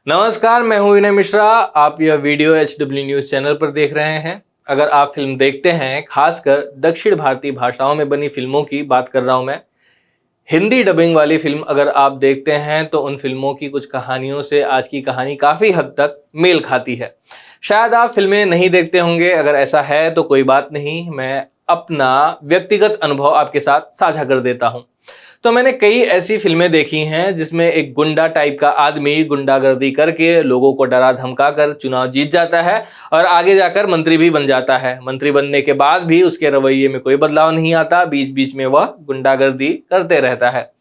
नमस्कार, मैं हूं विनय मिश्रा। आप यह वीडियो HW न्यूज चैनल पर देख रहे हैं। अगर आप फिल्म देखते हैं, खासकर दक्षिण भारतीय भाषाओं में बनी फिल्मों की बात कर रहा हूं मैं, हिंदी डबिंग वाली फिल्म अगर आप देखते हैं तो उन फिल्मों की कुछ कहानियों से आज की कहानी काफ़ी हद तक मेल खाती है। शायद आप फिल्में नहीं देखते होंगे, अगर ऐसा है तो कोई बात नहीं, मैं अपना व्यक्तिगत अनुभव आपके साथ साझा कर देता हूं। तो मैंने कई ऐसी फिल्में देखी हैं जिसमें एक गुंडा टाइप का आदमी गुंडागर्दी करके लोगों को डरा धमका कर चुनाव जीत जाता है और आगे जाकर मंत्री भी बन जाता है। मंत्री बनने के बाद भी उसके रवैये में कोई बदलाव नहीं आता, बीच बीच में वह गुंडागर्दी करते रहता है।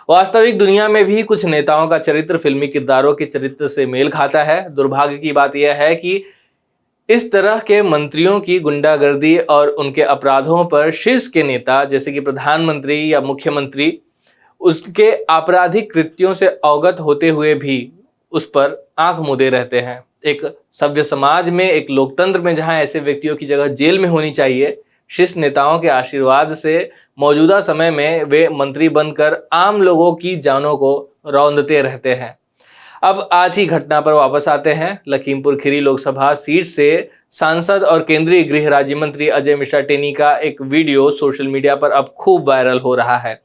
वास्तविक दुनिया में भी कुछ नेताओं का चरित्र फिल्मी किरदारों के चरित्र से मेल खाता है। दुर्भाग्य की बात यह है कि इस तरह के मंत्रियों की गुंडागर्दी और उनके अपराधों पर शीर्ष के नेता जैसे कि प्रधानमंत्री या मुख्यमंत्री उसके आपराधिक कृत्यों से अवगत होते हुए भी उस पर आंख मूंदे रहते हैं। एक सभ्य समाज में, एक लोकतंत्र में जहां ऐसे व्यक्तियों की जगह जेल में होनी चाहिए, शीर्ष नेताओं के आशीर्वाद से मौजूदा समय में वे मंत्री बनकर आम लोगों की जानों को रौंदते रहते हैं। अब आज ही घटना पर वापस आते हैं। लखीमपुर खीरी लोकसभा सीट से सांसद और केंद्रीय गृह राज्य मंत्री अजय मिश्रा टेनी का एक वीडियो सोशल मीडिया पर अब खूब वायरल हो रहा है।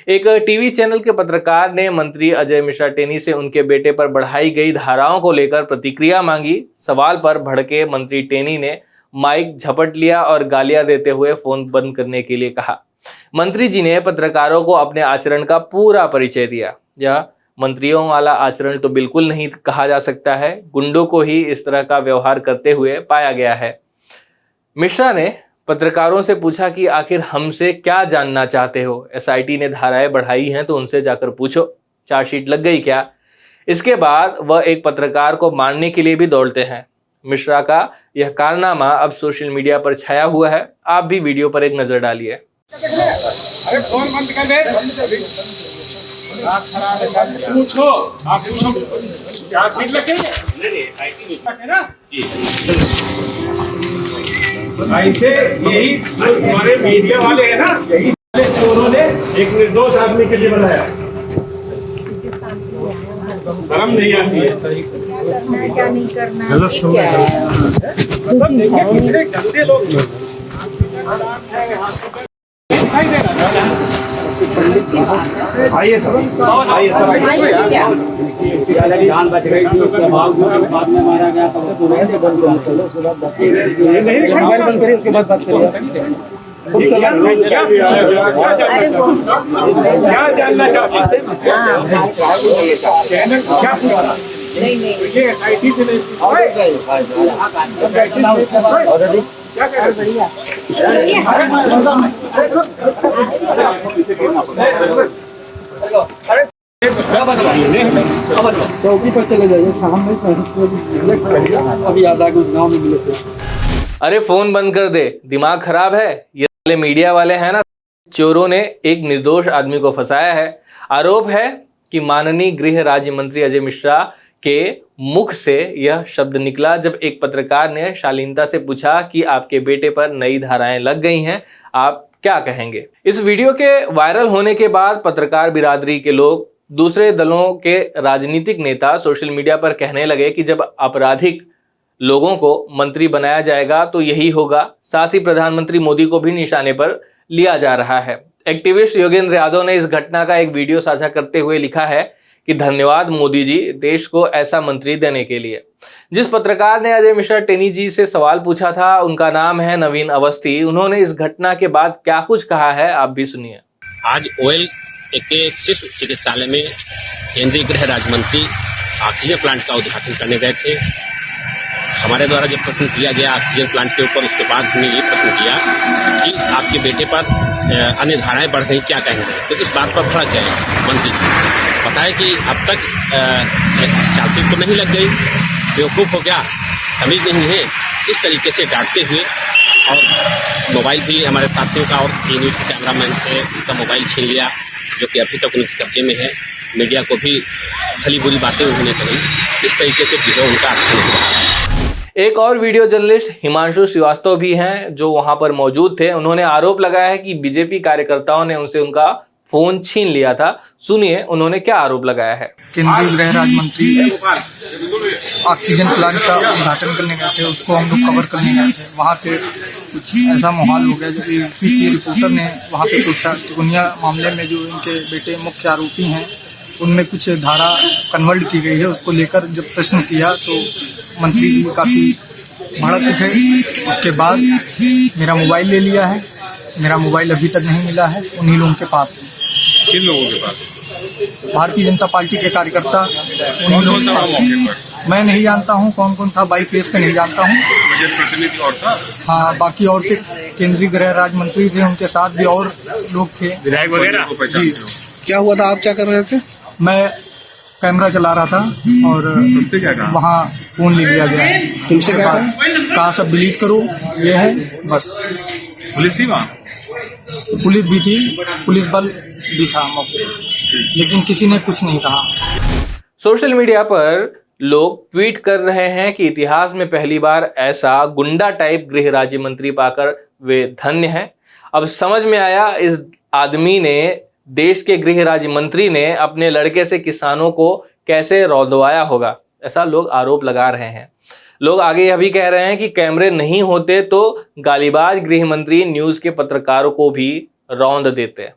एक टीवी चैनल के पत्रकार ने मंत्री अजय मिश्रा टेनी से उनके बेटे पर बढ़ाई गई धाराओं को लेकर प्रतिक्रिया मांगी। सवाल पर भड़के मंत्री टेनी ने माइक झपट लिया और गालियां देते हुए फोन बंद करने के लिए कहा। मंत्री जी ने पत्रकारों को अपने आचरण का पूरा परिचय दिया। यह मंत्रियों वाला आचरण तो बिल्कुल नहीं कहा जा सकता है, गुंडों को ही इस तरह का व्यवहार करते हुए पाया गया है। मिश्रा ने पत्रकारों से पूछा कि आखिर हमसे क्या जानना चाहते हो? SIT ने धाराएं बढ़ाई हैं तो उनसे जाकर पूछो, चार्जशीट लग गई क्या? इसके बाद वह एक पत्रकार को मारने के लिए भी दौड़ते हैं। मिश्रा का यह कारनामा अब सोशल मीडिया पर छाया हुआ है। आप भी वीडियो पर एक नजर डालिए। अरे फोन बंद कर दे। पूछो, आप पूछो क्या सीट लगे? नहीं IT ना जी। ऐसे यही हमारे मीडिया वाले हैं ना, यही चोरों ने एक निर्दोष आदमी के लिए बनाया। शर्म नहीं आती है। क्या नहीं करना, मतलब देखिए कितने गंदे लोग आइए सर, आइए सर, जान बच गई थी, उसके बाद में मारा गया तब से पूरे मोबाइल बंद करिए, उसके बाद बात करिए। क्या जानना चाहते हैं? क्या पूछा? नहीं ये IT से नहीं क्या कर बढ़िया चौकी पर चले जाइए, शाम में अभी आधा गाँव में मिले थे। अरे फोन बंद कर दे, दिमाग खराब है? ये वाले मीडिया वाले हैं ना, चोरों ने एक निर्दोष आदमी को फंसाया है। आरोप है कि माननीय गृह राज्य मंत्री अजय मिश्रा के मुख से यह शब्द निकला जब एक पत्रकार ने शालीनता से पूछा कि आपके बेटे पर नई धाराएं लग गई हैं, आप क्या कहेंगे? इस वीडियो के वायरल होने के बाद पत्रकार बिरादरी के लोग, दूसरे दलों के राजनीतिक नेता सोशल मीडिया पर कहने लगे कि जब आपराधिक लोगों को मंत्री बनाया जाएगा तो यही होगा। साथ ही प्रधानमंत्री मोदी को भी निशाने पर लिया जा रहा है। एक्टिविस्ट योगेंद्र यादव ने इस घटना का एक वीडियो साझा करते हुए लिखा है कि धन्यवाद मोदी जी, देश को ऐसा मंत्री देने के लिए। जिस पत्रकार ने अजय मिश्रा टेनी जी से सवाल पूछा था, उनका नाम है नवीन अवस्थी। उन्होंने इस घटना के बाद क्या कुछ कहा है, आप भी सुनिए। आज OL के शिशु चिकित्सालय में केंद्रीय गृह राज्य मंत्री ऑक्सीजन प्लांट का उद्घाटन करने गए थे। हमारे द्वारा जब प्रश्न किया गया ऑक्सीजन प्लांट के ऊपर, उसके बाद हमने ये प्रश्न किया कि आपके बेटे पर अन्य धाराएं बढ़ गई, क्या कहेंगे? तो इस बात पर भड़क गए मंत्री जी। बताया कि अब तक चार्जशीट तो नहीं लग गई, बेवकूफ़ हो गया, तमीज़ नहीं है, इस तरीके से डांटते हुए। और मोबाइल भी हमारे साथियों का और न्यूज़ के कैमरामैन से उनका मोबाइल छीन लिया, जो कि अभी तक उनके कब्जे में है। मीडिया को भी भली बुरी बातें उन्होंने कही। इस तरीके से वीडियो उनका अच्छा नहीं रहा। एक और वीडियो जर्नलिस्ट हिमांशु श्रीवास्तव भी हैं जो वहां पर मौजूद थे। उन्होंने आरोप लगाया है कि बीजेपी कार्यकर्ताओं ने उनसे उनका फोन छीन लिया था। सुनिए उन्होंने क्या आरोप लगाया है। केंद्रीय गृह राज्य मंत्री ऑक्सीजन प्लांट का उद्घाटन करने गए थे, उसको हम लोग कवर करने गए थे। वहाँ पे कुछ ऐसा माहौल हो गया जो कि यूपी के रिपोर्टर ने वहाँ पे पूछा चिकुनिया मामले में जो इनके बेटे मुख्य आरोपी हैं उनमें कुछ धारा कन्वर्ट की गई है, उसको लेकर जब प्रश्न किया तो मंत्री जी काफ़ी भड़क उठे। उसके बाद मेरा मोबाइल ले लिया है। मेरा मोबाइल अभी तक नहीं मिला है, उन्हीं लोगों के पास है। किन लोगों के पास? भारतीय जनता पार्टी के कार्यकर्ता उन्हीं लोगों के पास। मैं नहीं जानता हूँ कौन कौन था, बाई फेस से नहीं जानता हूँ। प्रतिनिधि और था? हाँ, बाकी और थे, केंद्रीय गृह राज्य मंत्री थे, उनके साथ भी और लोग थे, विधायक वगैरह। जी। क्या हुआ था, आप क्या कर रहे थे? मैं कैमरा चला रहा था और वहाँ फोन ले लिया गया। तुमसे कहा सब डिलीट करो, ये है बस। पुलिस थी वहाँ? पुलिस भी थी, पुलिस बल भी था मौके पर, लेकिन किसी ने कुछ नहीं कहा। सोशल मीडिया पर लोग ट्वीट कर रहे हैं कि इतिहास में पहली बार ऐसा गुंडा टाइप गृह राज्य मंत्री पाकर वे धन्य हैं। अब समझ में आया इस आदमी ने, देश के गृह राज्य मंत्री ने अपने लड़के से किसानों को कैसे रौंदवाया होगा, ऐसा लोग आरोप लगा रहे हैं। लोग आगे यह भी कह रहे हैं कि कैमरे नहीं होते तो गालीबाज गृह मंत्री न्यूज़ के पत्रकारों को भी रौंद देते।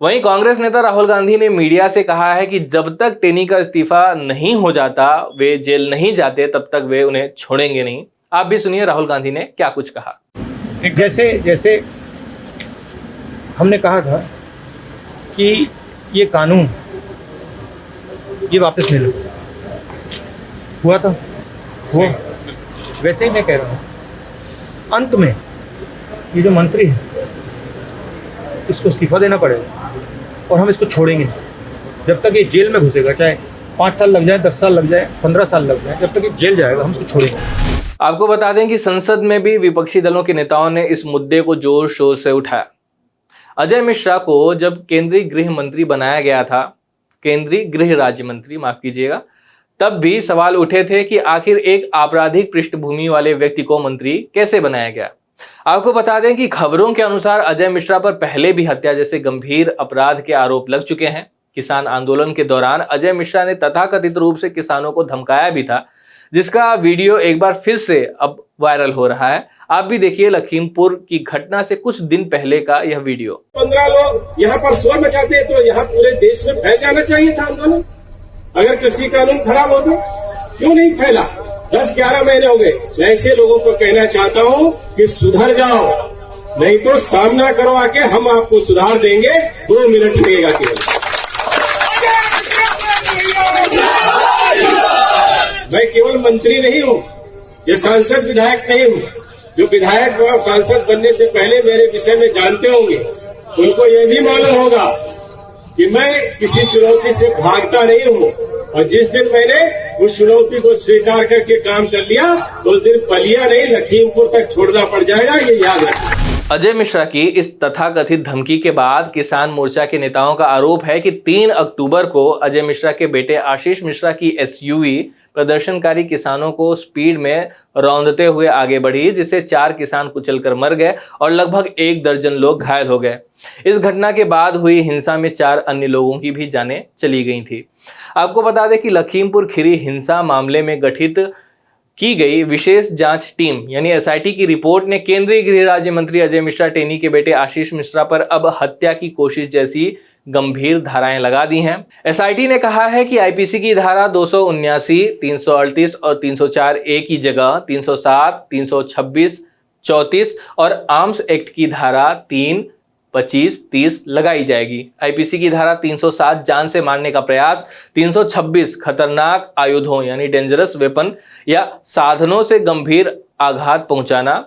वहीं कांग्रेस नेता राहुल गांधी ने मीडिया से कहा है कि जब तक टेनी का इस्तीफा नहीं हो जाता, वे जेल नहीं जाते, तब तक वे उन्हें छोड़ेंगे नहीं। आप भी सुनिए राहुल गांधी ने क्या कुछ कहा। जैसे हमने कहा था कि ये कानून ये वापस ले लो, हुआ था वो, वैसे ही मैं कह रहा हूँ अंत में ये जो मंत्री है इसको इस्तीफा देना पड़ेगा और हम इसको छोड़ेंगे नहीं। जब तक ये जेल में घुसेगा, चाहे 5 साल लग जाए, 10 साल लग जाए, 15 साल लग जाए, जब तक ये जेल जाएगा हम इसको छोड़ेंगे। आपको बता दें कि संसद में भी विपक्षी दलों के नेताओं ने इस मुद्दे को जोर शोर से उठाया। अजय मिश्रा को जब केंद्रीय गृह मंत्री बनाया गया था, केंद्रीय गृह राज्य मंत्री माफ कीजिएगा, तब भी सवाल उठे थे कि आखिर एक आपराधिक पृष्ठभूमि वाले व्यक्ति को मंत्री कैसे बनाया गया। आपको बता दें कि खबरों के अनुसार अजय मिश्रा पर पहले भी हत्या जैसे गंभीर अपराध के आरोप लग चुके हैं। किसान आंदोलन के दौरान अजय मिश्रा ने तथाकथित रूप से किसानों को धमकाया भी था, जिसका वीडियो एक बार फिर से अब वायरल हो रहा है। आप भी देखिए लखीमपुर की घटना से कुछ दिन पहले का यह वीडियो। 15 लोग यहाँ पर शोर मचाते हैं तो यहाँ पूरे देश में फैल जाना चाहिए था आंदोलन। अगर कृषि कानून खराब होता क्यों नहीं फैला? 10-11 महीने हो गए। मैं ऐसे लोगों को कहना चाहता हूँ कि सुधर जाओ, नहीं तो सामना करो आके, हम आपको सुधार देंगे। 2 मिनट लगेगा केवल। मैं केवल मंत्री नहीं हूँ, ये सांसद विधायक नहीं हूँ। जो विधायक और सांसद बनने से पहले मेरे विषय में जानते होंगे, उनको ये भी मालूम होगा कि मैं किसी चुनौती से भागता नहीं हूँ। और जिस दिन मैंने उस चुनौती को स्वीकार करके काम कर लिया, उस दिन पलिया नहीं, लखीमपुर तक छोड़ना पड़ जाएगा, ये याद रखें। अजय मिश्रा की इस तथाकथित धमकी के बाद किसान मोर्चा के नेताओं का आरोप है कि 3 अक्टूबर को अजय मिश्रा के बेटे आशीष मिश्रा की एसयूवी प्रदर्शनकारी किसानों को स्पीड में रौंदते हुए आगे बढ़ी, जिससे 4 किसान कुचलकर मर गए और लगभग 1 दर्जन लोग घायल हो गए। इस घटना के बाद हुई हिंसा में 4 अन्य लोगों की भी जानें चली गई थी। आपको बता दें कि लखीमपुर खीरी हिंसा मामले में गठित की गई विशेष जांच टीम यानी एसआईटी की रिपोर्ट ने केंद्रीय गृह राज्य मंत्री अजय मिश्रा टेनी के बेटे आशीष मिश्रा पर अब हत्या की कोशिश जैसी गंभीर धाराएं लगा दी हैं। एसआईटी ने कहा है कि आईपीसी की धारा 279, 338 और 304 ए की जगह 307, 326, 34 और आर्म्स एक्ट की धारा 3, 25, 30 लगाई जाएगी। आईपीसी की धारा 307 जान से मारने का प्रयास, 326 खतरनाक आयुधों यानी डेंजरस वेपन या साधनों से गंभीर आघात पहुंचाना,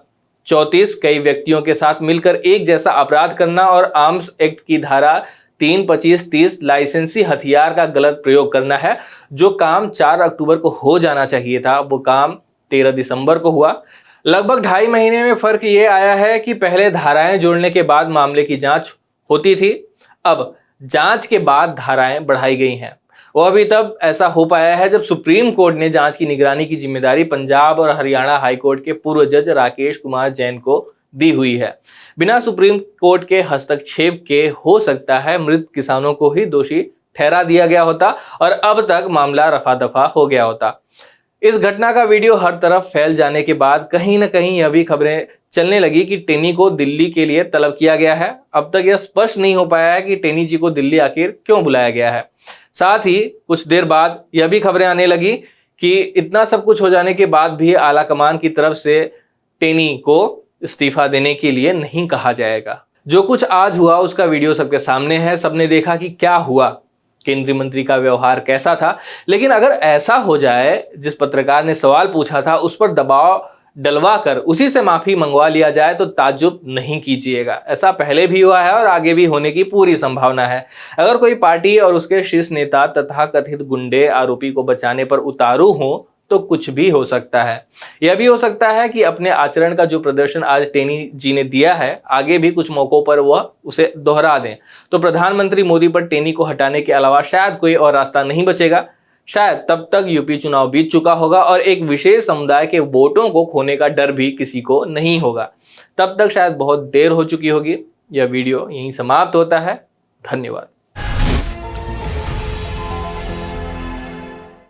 34 कई व्यक्तियों के साथ मिलकर एक जैसा अपराध करना और आर्म्स एक्ट की धारा 3, 25, 30 लाइसेंसी हथियार का गलत प्रयोग करना है। जो काम 4 अक्टूबर को हो जाना चाहिए था, वो काम 13 दिसंबर को हुआ। लगभग 2.5 महीने में फर्क ये आया है कि पहले धाराएं जोड़ने के बाद मामले की जांच होती थी, अब जांच के बाद धाराएं बढ़ाई गई हैं। वह भी तब ऐसा हो पाया है जब सुप्रीम कोर्ट ने जांच की निगरानी की जिम्मेदारी पंजाब और हरियाणा हाईकोर्ट के पूर्व जज राकेश कुमार जैन को दी हुई है। बिना सुप्रीम कोर्ट के हस्तक्षेप के हो सकता है मृत किसानों को ही दोषी ठहरा दिया गया होता और अब तक मामला रफा दफा हो गया होता। इस घटना का वीडियो हर तरफ फैल जाने के बाद कहीं न कहीं यह भी खबरें चलने लगी कि टेनी को दिल्ली के लिए तलब किया गया है। अब तक यह स्पष्ट नहीं हो पाया है कि टेनी जी को दिल्ली आखिर क्यों बुलाया गया है। साथ ही कुछ देर बाद यह भी खबरें आने लगी कि इतना सब कुछ हो जाने के बाद भी आला कमान की तरफ से टेनी को इस्तीफा देने के लिए नहीं कहा जाएगा। जो कुछ आज हुआ उसका वीडियो सबके सामने है, सबने देखा कि क्या हुआ, केंद्रीय मंत्री का व्यवहार कैसा था। लेकिन अगर ऐसा हो जाए, जिस पत्रकार ने सवाल पूछा था उस पर दबाव डलवा कर उसी से माफी मंगवा लिया जाए तो ताज्जुब नहीं कीजिएगा। ऐसा पहले भी हुआ है और आगे भी होने की पूरी संभावना है। अगर कोई पार्टी और उसके शीर्ष नेता तथा कथित गुंडे आरोपी को बचाने पर उतारू हो तो कुछ भी हो सकता है। यह भी हो सकता है कि अपने आचरण का जो प्रदर्शन आज टेनी जी ने दिया है, आगे भी कुछ मौकों पर वह उसे दोहरा दें तो प्रधानमंत्री मोदी पर टेनी को हटाने के अलावा शायद कोई और रास्ता नहीं बचेगा। शायद तब तक यूपी चुनाव बीत चुका होगा और एक विशेष समुदाय के वोटों को खोने का डर भी किसी को नहीं होगा। तब तक शायद बहुत देर हो चुकी होगी। यह वीडियो यहीं समाप्त होता है। धन्यवाद।